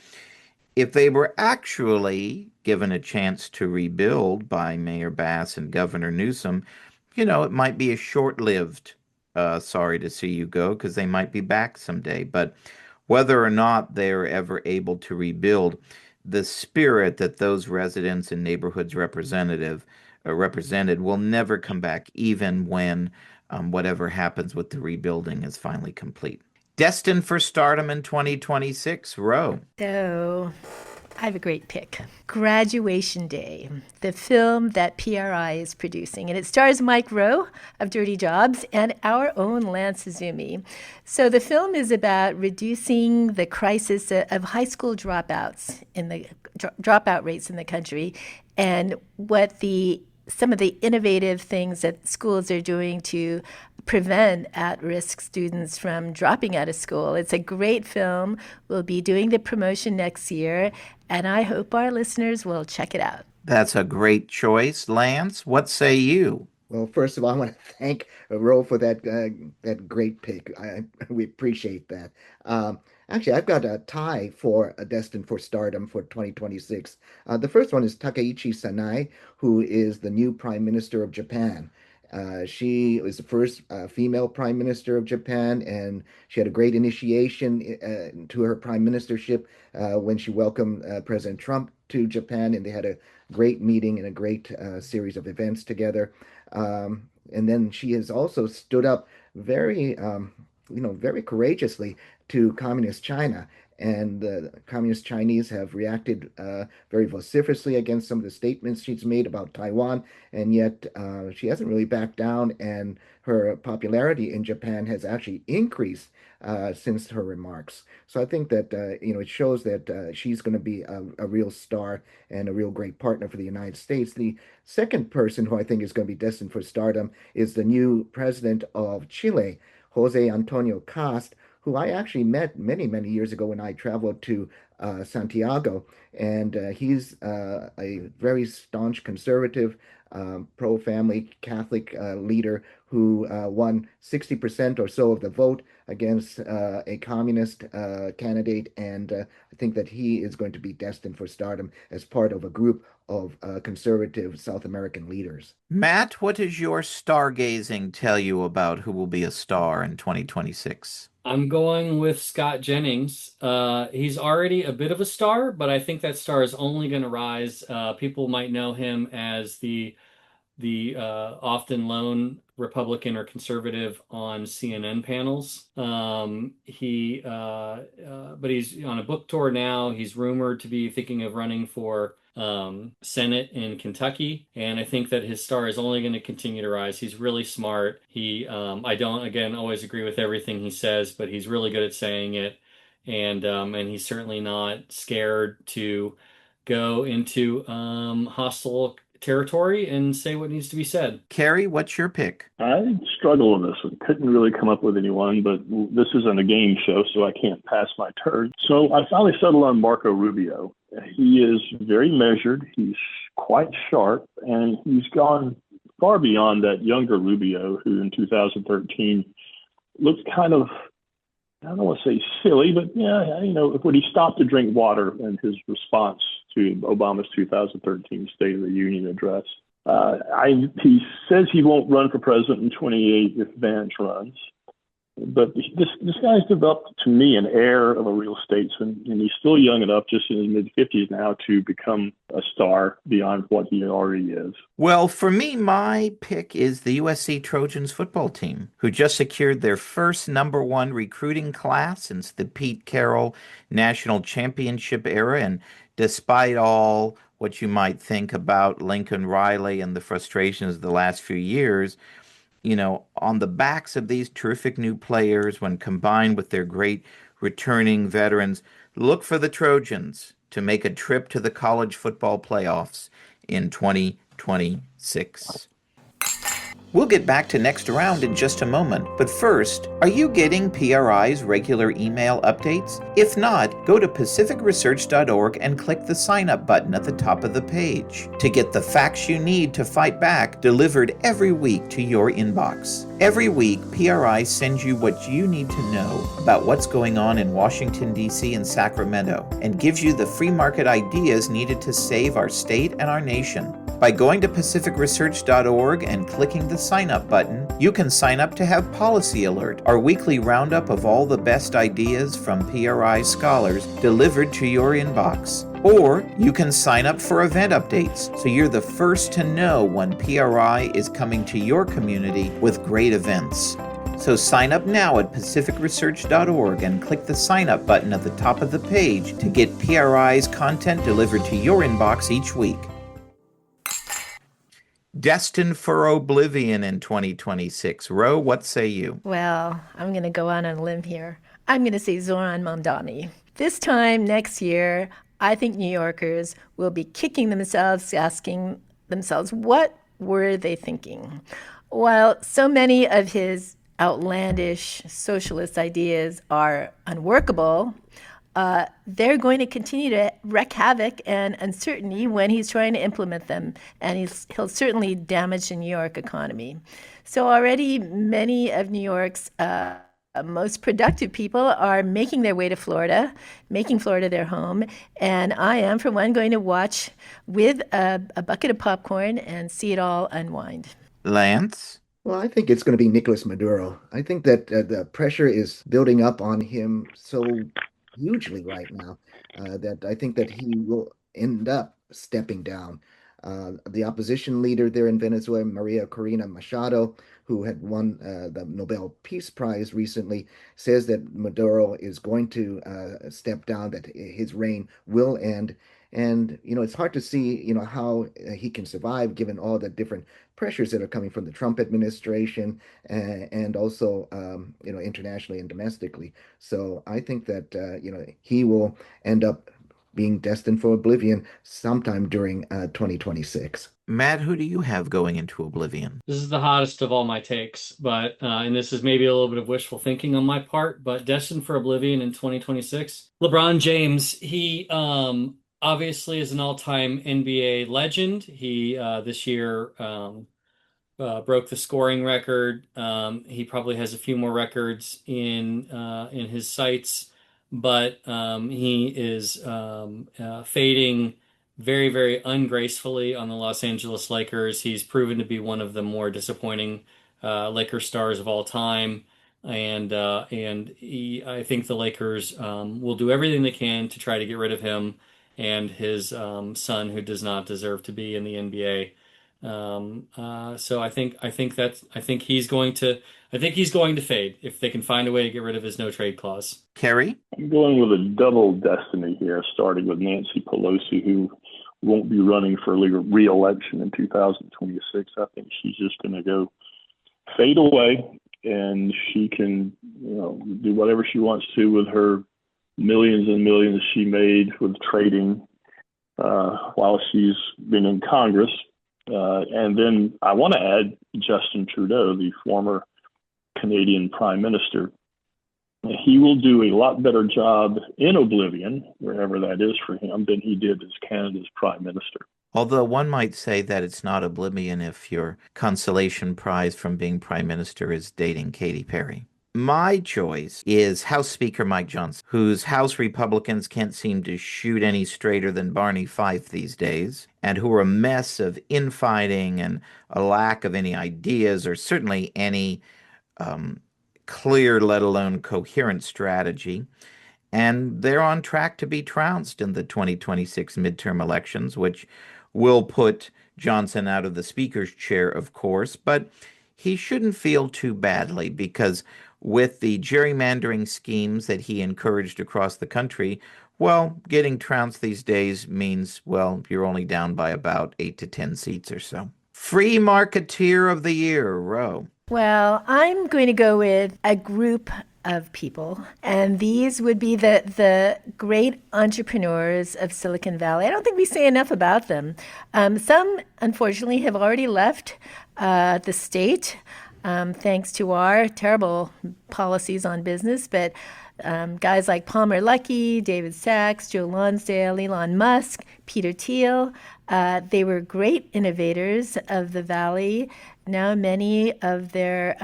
if they were actually given a chance to rebuild by Mayor Bass and Governor Newsom, it might be a short-lived sorry to see you go because they might be back someday. But whether or not they're ever able to rebuild, the spirit that those residents and neighborhoods represented will never come back, even when whatever happens with the rebuilding is finally complete. Destined for stardom in 2026, Roe. So, I have a great pick. Graduation Day, the film that PRI is producing. And it stars Mike Rowe of Dirty Jobs and our own Lance Izumi. So the film is about reducing the crisis of high school dropouts in the dropout rates in the country, and what some of the innovative things that schools are doing to prevent at-risk students from dropping out of school. It's a great film. We'll be doing the promotion next year, and I hope our listeners will check it out. That's a great choice. Lance, what say you? Well, first of all, I want to thank Ro for that great pick. We appreciate that. Actually, I've got a tie for a Destined for Stardom for 2026. The first one is Takaichi Sanai, who is the new Prime Minister of Japan. She was the first female Prime Minister of Japan, and she had a great initiation to her prime ministership when she welcomed President Trump to Japan, and they had a great meeting and a great series of events together. And then she has also stood up very courageously to communist China. And the communist Chinese have reacted very vociferously against some of the statements she's made about Taiwan, and yet she hasn't really backed down, and her popularity in Japan has actually increased since her remarks. So I think that it shows that she's going to be a real star and a real great partner for the United States. The second person who I think is going to be destined for stardom is the new president of Chile, Jose Antonio Cast, who I actually met many, many years ago when I traveled to Santiago. And he's a very staunch conservative, pro-family Catholic leader who won 60% or so of the vote against a communist candidate. And I think that he is going to be destined for stardom as part of a group of conservative South American leaders. Matt, what does your stargazing tell you about who will be a star in 2026? I'm going with Scott Jennings. He's already a bit of a star, but I think that star is only going to rise. People might know him as the often lone Republican or conservative on CNN panels. But he's on a book tour now. He's rumored to be thinking of running for Senate in Kentucky, and I think that his star is only going to continue to rise. He's really smart. I don't, again, always agree with everything he says, but he's really good at saying it, and he's certainly not scared to go into hostile territory and say what needs to be said. Kerry, what's your pick? I struggle with this one. Couldn't really come up with anyone, but this isn't a game show, so I can't pass my turn. So I finally settled on Marco Rubio. He is very measured. He's quite sharp, and he's gone far beyond that younger Rubio, who in 2013 looked kind of I don't want to say silly, but yeah, when he stopped to drink water in his response to Obama's 2013 State of the Union address. He says he won't run for president in 28 if Vance runs. But this guy's developed, to me, an air of a real statesman, and he's still young enough, just in his mid-50s now, to become a star beyond what he already is. Well, for me, my pick is the USC Trojans football team, who just secured their first #1 recruiting class since the Pete Carroll National Championship era. And despite all what you might think about Lincoln Riley and the frustrations of the last few years, on the backs of these terrific new players, when combined with their great returning veterans, look for the Trojans to make a trip to the college football playoffs in 2026. We'll get back to Next Round in just a moment, but first, are you getting PRI's regular email updates? If not, go to pacificresearch.org and click the sign up button at the top of the page to get the facts you need to fight back delivered every week to your inbox. Every week, PRI sends you what you need to know about what's going on in Washington, D.C. and Sacramento, and gives you the free market ideas needed to save our state and our nation. By going to pacificresearch.org and clicking the sign up button, you can sign up to have Policy Alert, our weekly roundup of all the best ideas from PRI scholars delivered to your inbox. Or you can sign up for event updates so you're the first to know when PRI is coming to your community with great events. So sign up now at pacificresearch.org and click the sign up button at the top of the page to get PRI's content delivered to your inbox each week. Destined for oblivion in 2026. Ro, what say you? Well, I'm going to go on a limb here. I'm going to say Zoran Mondani. This time next year, I think New Yorkers will be kicking themselves, asking themselves, what were they thinking? While so many of his outlandish socialist ideas are unworkable, they're going to continue to wreak havoc and uncertainty when he's trying to implement them, and he'll certainly damage the New York economy. So already many of New York's most productive people are making their way to Florida, making Florida their home, and I am, for one, going to watch with a bucket of popcorn and see it all unwind. Lance? Well, I think it's going to be Nicolas Maduro. I think that the pressure is building up on him so hugely right now that I think that he will end up stepping down. The opposition leader there in Venezuela, Maria Corina Machado, who had won the Nobel Peace Prize recently, says that Maduro is going to step down, that his reign will end. And, it's hard to see, how he can survive given all the different pressures that are coming from the Trump administration and also, internationally and domestically. So I think that, he will end up being destined for oblivion sometime during 2026. Matt, who do you have going into oblivion? This is the hottest of all my takes, but and this is maybe a little bit of wishful thinking on my part, but destined for oblivion in 2026. LeBron James, he obviously is an all-time NBA legend. He this year broke the scoring record. He probably has a few more records in his sights, but he is fading very, very ungracefully on the Los Angeles Lakers. He's proven to be one of the more disappointing Lakers stars of all time. And I think the Lakers will do everything they can to try to get rid of him and his son, who does not deserve to be in the NBA. So I think he's going to fade if they can find a way to get rid of his no trade clause. Kerry? I'm going with a double destiny here, starting with Nancy Pelosi, who won't be running for re-election in 2026. I think she's just going to go fade away, and she can, do whatever she wants to with her millions and millions she made with trading while she's been in Congress. And then I want to add Justin Trudeau, the former Canadian Prime Minister. He will do a lot better job in oblivion, wherever that is for him, than he did as Canada's Prime Minister. Although one might say that it's not oblivion if your consolation prize from being Prime Minister is dating Katy Perry. My choice is House Speaker Mike Johnson, whose House Republicans can't seem to shoot any straighter than Barney Fife these days, and who are a mess of infighting and a lack of any ideas or certainly any um, clear, let alone coherent strategy. And they're on track to be trounced in the 2026 midterm elections, which will put Johnson out of the speaker's chair, of course. But he shouldn't feel too badly because with the gerrymandering schemes that he encouraged across the country, well, getting trounced these days means, well, you're only down by about 8 to 10 seats or so. Free Marketeer of the Year, Roe. Well, I'm going to go with a group of people, and these would be the great entrepreneurs of Silicon Valley. I don't think we say enough about them. Some, unfortunately, have already left the state thanks to our terrible policies on business, but guys like Palmer Luckey, David Sachs, Joe Lonsdale, Elon Musk, Peter Thiel, they were great innovators of the Valley. Now many of their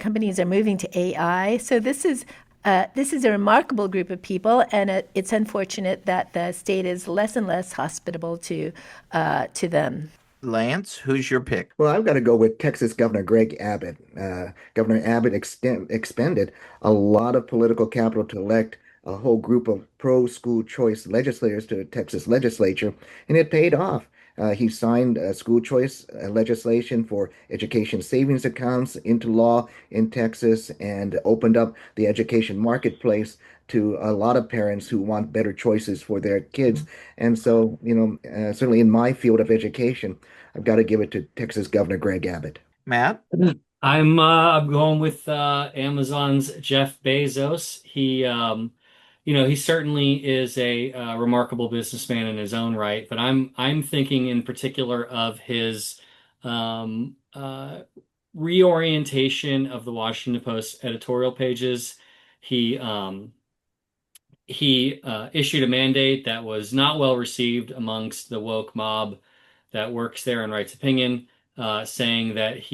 companies are moving to AI. So this is a remarkable group of people, and it's unfortunate that the state is less and less hospitable to them. Lance, who's your pick? Well, I've got to go with Texas Governor Greg Abbott. Governor Abbott expended a lot of political capital to elect a whole group of pro-school choice legislators to the Texas legislature, and it paid off. He signed school choice legislation for education savings accounts into law in Texas and opened up the education marketplace to a lot of parents who want better choices for their kids. And so, certainly in my field of education, I've got to give it to Texas Governor Greg Abbott. Matt? I'm going with Amazon's Jeff Bezos. He certainly is a remarkable businessman in his own right, but I'm thinking in particular of his um, uh, reorientation of the Washington Post editorial pages. He um, he issued a mandate that was not well received amongst the woke mob that works there and writes opinion, saying that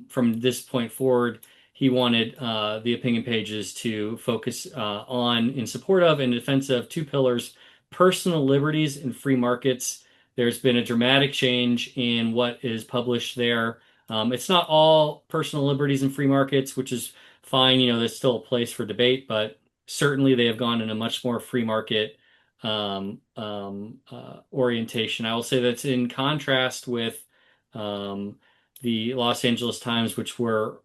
from this point forward, he wanted the opinion pages to focus on, in support of, and in defense of two pillars: personal liberties and free markets. There's been a dramatic change in what is published there. It's not all personal liberties and free markets, which is fine. There's still a place for debate, but certainly they have gone in a much more free market orientation. I will say that's in contrast with the Los Angeles Times, which were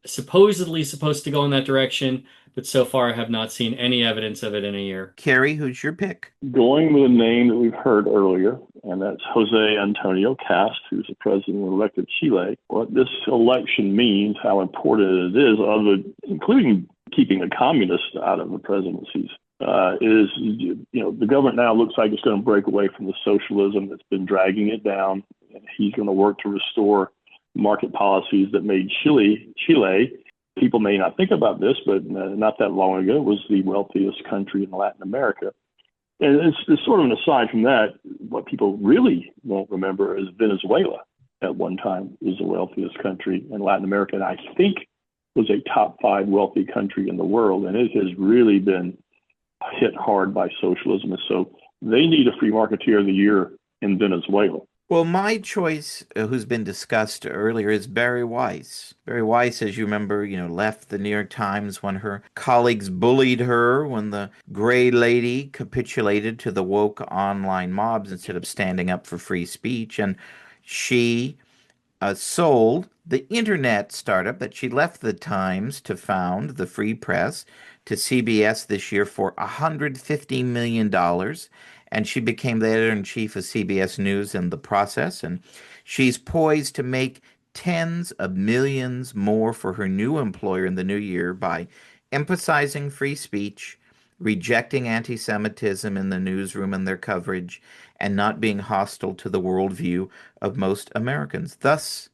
supposedly supposed to go in that direction, but so far I have not seen any evidence of it in a year. Kerry, who's your pick? Going with a name that we've heard earlier, and that's Jose Antonio Cast, who's the president-elect of Chile. What this election means, how important it is, including keeping the communists out of the presidencies, is the government now looks like it's going to break away from the socialism that's been dragging it down. And he's going to work to restore market policies that made Chile, people may not think about this, but not that long ago, was the wealthiest country in Latin America. And it's sort of an aside from that, what people really won't remember is Venezuela at one time was the wealthiest country in Latin America, and I think was a top 5 wealthy country in the world. And it has really been hit hard by socialism. And so they need a free marketeer of the year in Venezuela. Well, my choice, who's been discussed earlier, is Barry Weiss. Barry Weiss, as you remember, left the New York Times when her colleagues bullied her, when the gray lady capitulated to the woke online mobs instead of standing up for free speech. And she sold the internet startup that she left the Times to found, the Free Press, to CBS this year for $150 million. And she became the editor-in-chief of CBS News in the process. And she's poised to make tens of millions more for her new employer in the new year by emphasizing free speech, rejecting anti-Semitism in the newsroom and their coverage, and not being hostile to the worldview of most Americans, thus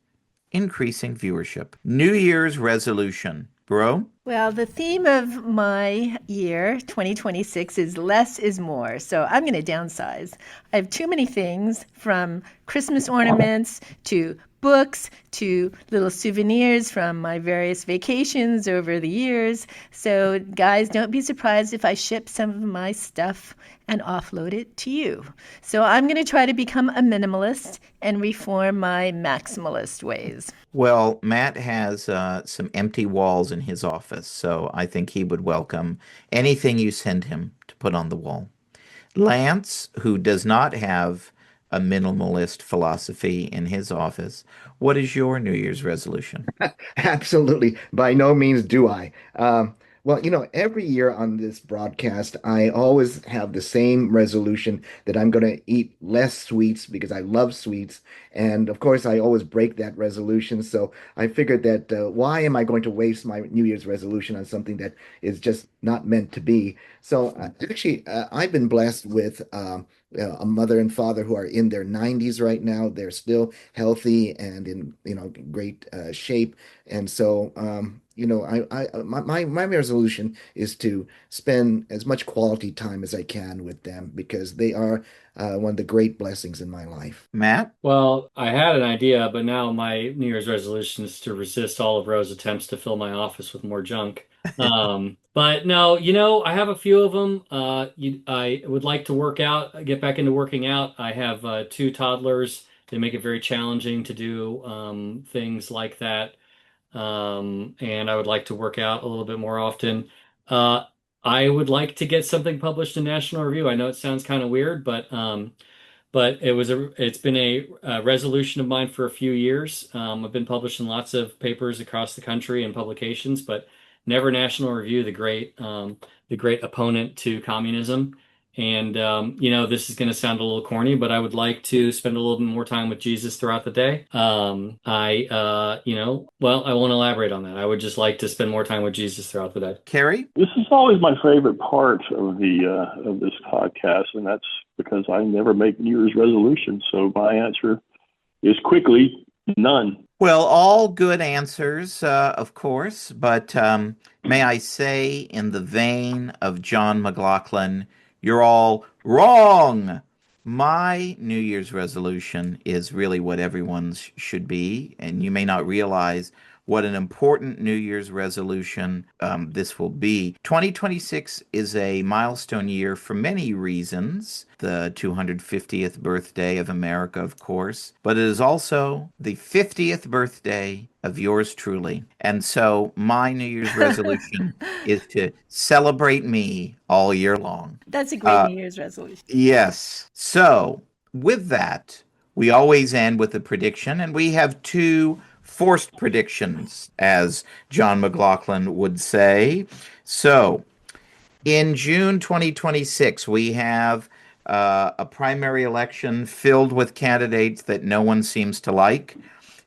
increasing viewership. New Year's resolution. Bro? Well, the theme of my year, 2026, is less is more. So I'm going to downsize. I have too many things, from Christmas ornaments to books to little souvenirs from my various vacations over the years. So, guys, don't be surprised if I ship some of my stuff and offload it to you. So, I'm going to try to become a minimalist and reform my maximalist ways. Well, Matt has some empty walls in his office, so I think he would welcome anything you send him to put on the wall. Lance, who does not have a minimalist philosophy in his office, what is your New Year's resolution? Absolutely. By no means do I. Well, every year on this broadcast, I always have the same resolution that I'm going to eat less sweets because I love sweets. And of course, I always break that resolution. So I figured that why am I going to waste my New Year's resolution on something that is just not meant to be? So actually, I've been blessed with a mother and father who are in their 90s right now. They're still healthy and in great shape. And so my resolution is to spend as much quality time as I can with them because they are one of the great blessings in my life. Matt? Well, I had an idea, but now my New Year's resolution is to resist all of Rose's attempts to fill my office with more junk. But no, I have a few of them. I would like to work out, get back into working out. I have two toddlers. They make it very challenging to do things like that. And I would like to work out a little bit more often. Uh, I would like to get something published in National Review. I know it sounds kind of weird, but it's been a resolution of mine for a few years. I've been published in lots of papers across the country and publications, but never National Review, the great opponent to communism. And this is going to sound a little corny, but I would like to spend a little bit more time with Jesus throughout the day. Well, I won't elaborate on that. I would just like to spend more time with Jesus throughout the day. Kerry? This is always my favorite part of the of this podcast, and that's because I never make New Year's resolutions. So my answer is quickly none. Well, all good answers, of course, but may I say, in the vein of John McLaughlin, you're all wrong. My New Year's resolution is really what everyone's should be, and you may not realize what an important New Year's resolution this will be. 2026 is a milestone year for many reasons. The 250th birthday of America, of course, but it is also the 50th birthday of yours truly. And so my New Year's resolution is to celebrate me all year long. That's a great New Year's resolution. Yes. So with that, we always end with a prediction, and we have two forced predictions, as John McLaughlin would say. So in June 2026, we have a primary election filled with candidates that no one seems to like.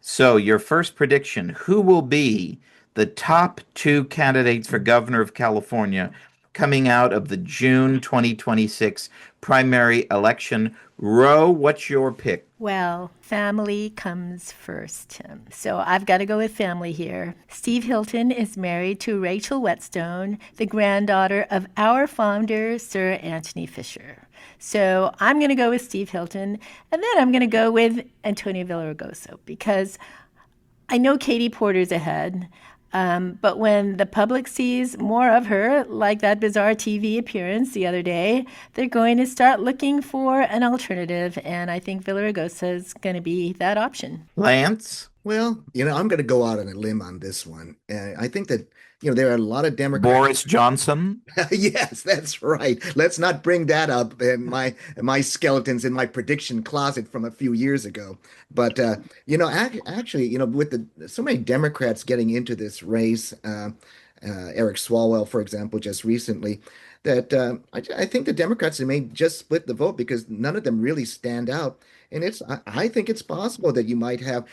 So, your first prediction, who will be the top two candidates for governor of California coming out of the June 2026 primary election? Ro, what's your pick? Well, family comes first, Tim. So I've got to go with family here. Steve Hilton is married to Rachel Whetstone, the granddaughter of our founder, Sir Anthony Fisher. So I'm going to go with Steve Hilton, and then I'm going to go with Antonio Villaraigosa because I know Katie Porter's ahead. But when the public sees more of her, like that bizarre TV appearance the other day, they're going to start looking for an alternative. And I think Villaraigosa is going to be that option. Lance? Well, I'm going to go out on a limb on this one. I think that, there are a lot of Democrats. Boris Johnson? Yes, that's right. Let's not bring that up in my skeletons in my prediction closet from a few years ago. But actually, with so many Democrats getting into this race, Eric Swalwell, for example, just recently, that I think the Democrats may just split the vote because none of them really stand out. And I think it's possible that you might have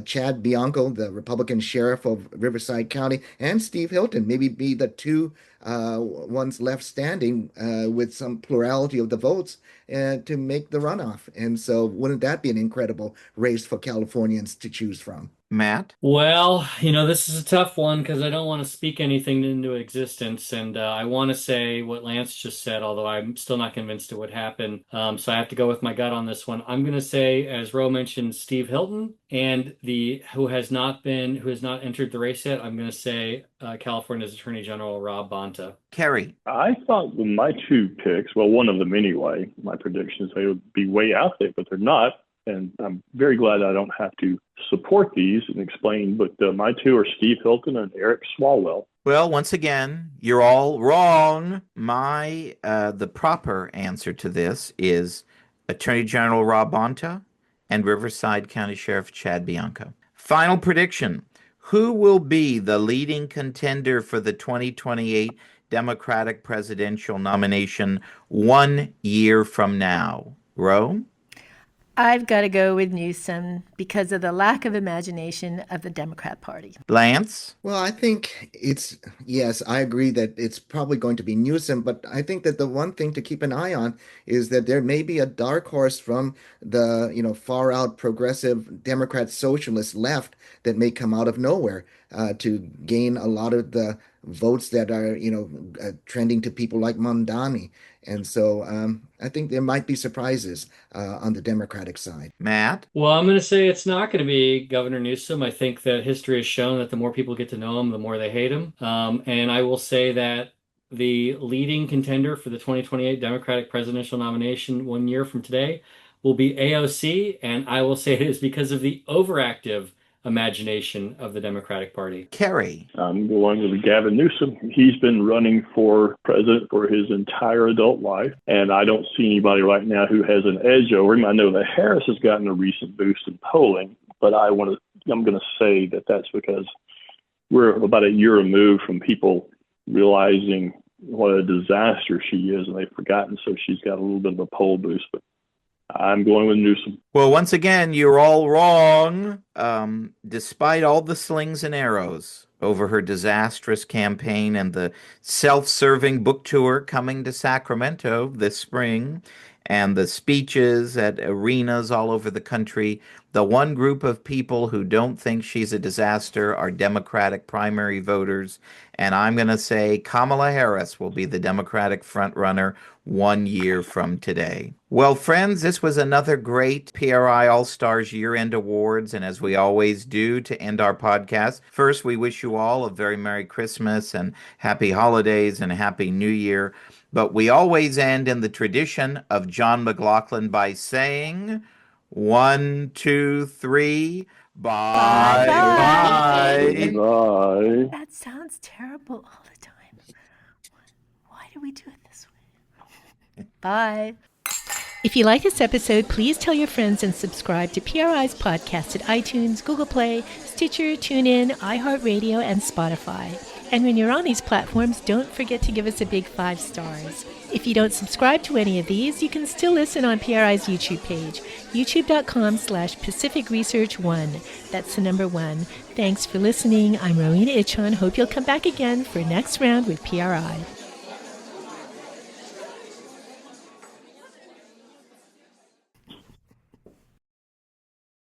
Chad Bianco, the Republican sheriff of Riverside County, and Steve Hilton maybe be the two ones left standing with some plurality of the votes to make the runoff. And so wouldn't that be an incredible race for Californians to choose from? Matt? Well, this is a tough one because I don't want to speak anything into existence. And I want to say what Lance just said, although I'm still not convinced it would happen. So I have to go with my gut on this one. I'm going to say, as Ro mentioned, Steve Hilton, and who has not entered the race yet, I'm going to say California's Attorney General Rob Bonta. Kerry? I thought with my two picks, well, one of them anyway, my predictions, they would be way out there, but they're not. And I'm very glad I don't have to support these and explain, but my two are Steve Hilton and Eric Swalwell. Well, once again, you're all wrong. The proper answer to this is Attorney General Rob Bonta and Riverside County Sheriff Chad Bianco. Final prediction. Who will be the leading contender for the 2028 Democratic presidential nomination 1 year from now? Ro? I've got to go with Newsom because of the lack of imagination of the Democrat Party. Lance? Well, I think yes, I agree that it's probably going to be Newsom, but I think that the one thing to keep an eye on is that there may be a dark horse from the, far out progressive Democrat socialist left that may come out of nowhere to gain a lot of the votes that are, trending to people like Mondani. And so I think there might be surprises on the Democratic side. Matt? Well, I'm going to say it's not going to be Governor Newsom. I think that history has shown that the more people get to know him, the more they hate him. And I will say that the leading contender for the 2028 Democratic presidential nomination 1 year from today will be AOC. And I will say it is because of the overactive imagination of the Democratic Party. Kerry? I'm going with Gavin Newsom. He's been running for president for his entire adult life, and I don't see anybody right now who has an edge over him. I know that Harris has gotten a recent boost in polling, but I'm going to say that that's because we're about a year removed from people realizing what a disaster she is, and they've forgotten, so she's got a little bit of a poll boost, but I'm going with Newsom. Well, once again, you're all wrong. Despite all the slings and arrows over her disastrous campaign and the self-serving book tour coming to Sacramento this spring and the speeches at arenas all over the country, the one group of people who don't think she's a disaster are Democratic primary voters. And I'm going to say Kamala Harris will be the Democratic frontrunner 1 year from today. Well, friends, this was another great PRI All-Stars Year-End Awards. And as we always do to end our podcast, first, we wish you all a very Merry Christmas and Happy Holidays and Happy New Year. But we always end in the tradition of John McLaughlin by saying, 1, 2, 3, bye, bye. Bye. That sounds terrible all the time. Why do we do it this way? Bye. If you like this episode, please tell your friends and subscribe to PRI's podcast at iTunes, Google Play, Stitcher, TuneIn, iHeartRadio, and Spotify. And when you're on these platforms, don't forget to give us a big 5 stars. If you don't subscribe to any of these, you can still listen on PRI's YouTube page, youtube.com/Pacific Research 1. That's the number 1. Thanks for listening. I'm Rowena Itchon. Hope you'll come back again for next round with PRI.